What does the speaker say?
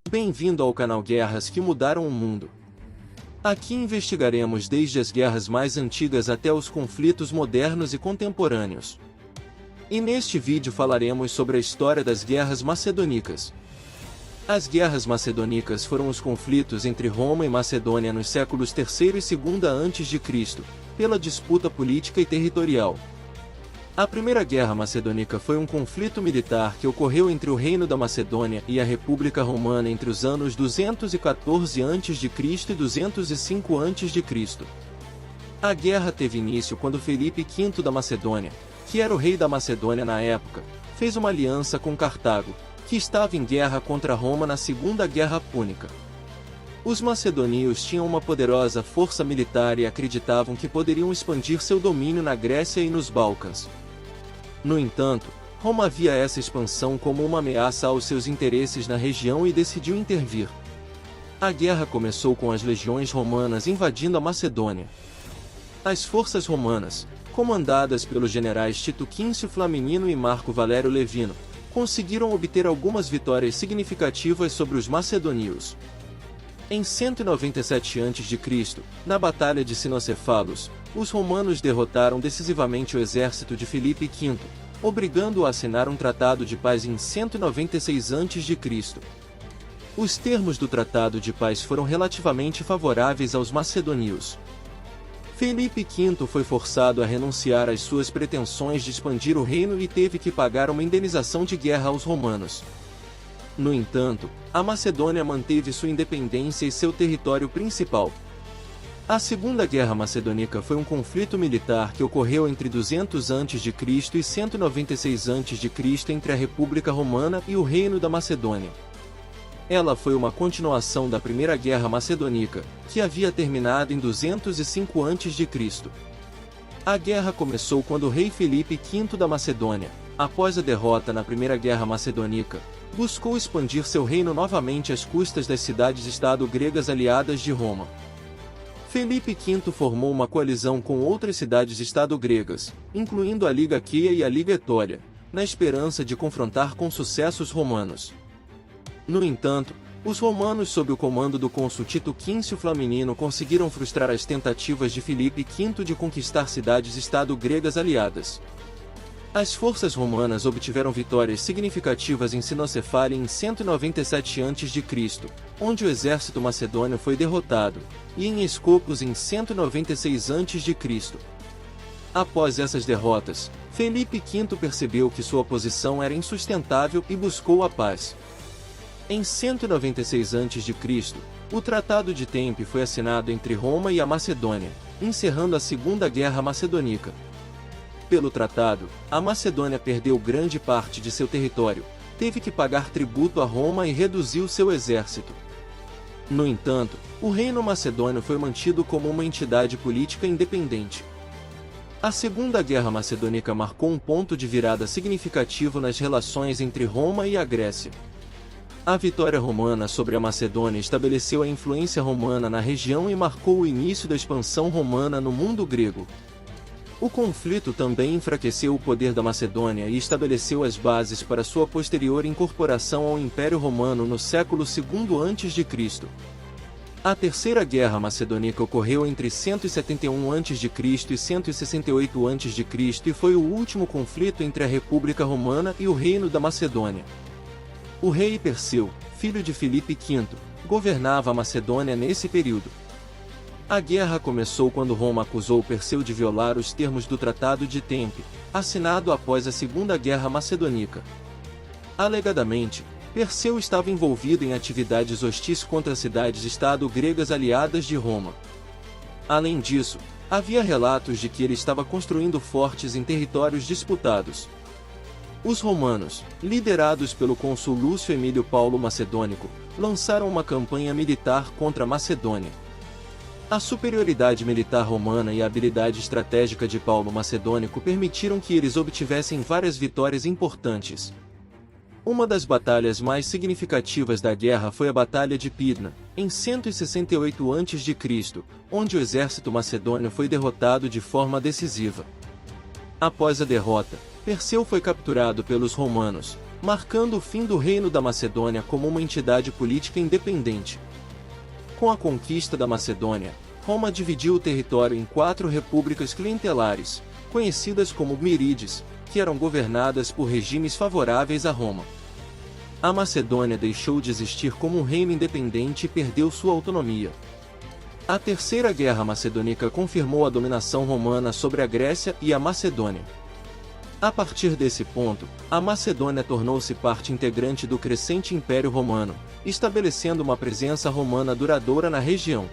Bem-vindo ao canal Guerras que Mudaram o Mundo. Aqui investigaremos desde as guerras mais antigas até os conflitos modernos e contemporâneos. E neste vídeo falaremos sobre a história das guerras macedônicas. As guerras macedônicas foram os conflitos entre Roma e Macedônia nos séculos III e II a.C., pela disputa política e territorial. A Primeira Guerra Macedônica foi um conflito militar que ocorreu entre o Reino da Macedônia e a República Romana entre os anos 214 a.C. e 205 a.C. A guerra teve início quando Felipe V da Macedônia, que era o rei da Macedônia na época, fez uma aliança com Cartago, que estava em guerra contra Roma na Segunda Guerra Púnica. Os macedônios tinham uma poderosa força militar e acreditavam que poderiam expandir seu domínio na Grécia e nos Balcãs. No entanto, Roma via essa expansão como uma ameaça aos seus interesses na região e decidiu intervir. A guerra começou com as legiões romanas invadindo a Macedônia. As forças romanas, comandadas pelos generais Tito Quíncio Flaminino e Marco Valério Levino, conseguiram obter algumas vitórias significativas sobre os macedônios. Em 197 a.C., na Batalha de Sinocefalos, os romanos derrotaram decisivamente o exército de Filipe V, obrigando-o a assinar um tratado de paz em 196 a.C. Os termos do tratado de paz foram relativamente favoráveis aos macedônios. Felipe V foi forçado a renunciar às suas pretensões de expandir o reino e teve que pagar uma indenização de guerra aos romanos. No entanto, a Macedônia manteve sua independência e seu território principal. A Segunda Guerra Macedônica foi um conflito militar que ocorreu entre 200 a.C. e 196 a.C. entre a República Romana e o Reino da Macedônia. Ela foi uma continuação da Primeira Guerra Macedônica, que havia terminado em 205 a.C. A guerra começou quando o rei Felipe V da Macedônia, após a derrota na Primeira Guerra Macedônica, buscou expandir seu reino novamente às custas das cidades-estado gregas aliadas de Roma. Felipe V formou uma coalizão com outras cidades-estado gregas, incluindo a Liga Aqueia e a Liga Etólia, na esperança de confrontar com sucesso os romanos. No entanto, os romanos sob o comando do cônsul Tito Quíncio Flaminino conseguiram frustrar as tentativas de Filipe V de conquistar cidades-estado gregas aliadas. As forças romanas obtiveram vitórias significativas em Sinocefalia em 197 a.C., onde o exército macedônio foi derrotado, e em Escopus em 196 a.C. Após essas derrotas, Felipe V percebeu que sua posição era insustentável e buscou a paz. Em 196 a.C., o Tratado de Tempe foi assinado entre Roma e a Macedônia, encerrando a Segunda Guerra Macedônica. Pelo tratado, a Macedônia perdeu grande parte de seu território, teve que pagar tributo a Roma e reduziu seu exército. No entanto, o reino macedônio foi mantido como uma entidade política independente. A Segunda Guerra Macedônica marcou um ponto de virada significativo nas relações entre Roma e a Grécia. A vitória romana sobre a Macedônia estabeleceu a influência romana na região e marcou o início da expansão romana no mundo grego. O conflito também enfraqueceu o poder da Macedônia e estabeleceu as bases para sua posterior incorporação ao Império Romano no século II a.C. A Terceira Guerra Macedônica ocorreu entre 171 a.C. e 168 a.C. e foi o último conflito entre a República Romana e o Reino da Macedônia. O rei Perseu, filho de Filipe V, governava a Macedônia nesse período. A guerra começou quando Roma acusou Perseu de violar os termos do Tratado de Tempe, assinado após a Segunda Guerra Macedônica. Alegadamente, Perseu estava envolvido em atividades hostis contra cidades-estado gregas aliadas de Roma. Além disso, havia relatos de que ele estava construindo fortes em territórios disputados. Os romanos, liderados pelo cônsul Lúcio Emílio Paulo Macedônico, lançaram uma campanha militar contra a Macedônia. A superioridade militar romana e a habilidade estratégica de Paulo Macedônico permitiram que eles obtivessem várias vitórias importantes. Uma das batalhas mais significativas da guerra foi a Batalha de Pydna, em 168 a.C., onde o exército macedônio foi derrotado de forma decisiva. Após a derrota, Perseu foi capturado pelos romanos, marcando o fim do Reino da Macedônia como uma entidade política independente. Com a conquista da Macedônia, Roma dividiu o território em 4 repúblicas clientelares, conhecidas como Mírides, que eram governadas por regimes favoráveis a Roma. A Macedônia deixou de existir como um reino independente e perdeu sua autonomia. A Terceira Guerra Macedônica confirmou a dominação romana sobre a Grécia e a Macedônia. A partir desse ponto, a Macedônia tornou-se parte integrante do crescente Império Romano, estabelecendo uma presença romana duradoura na região.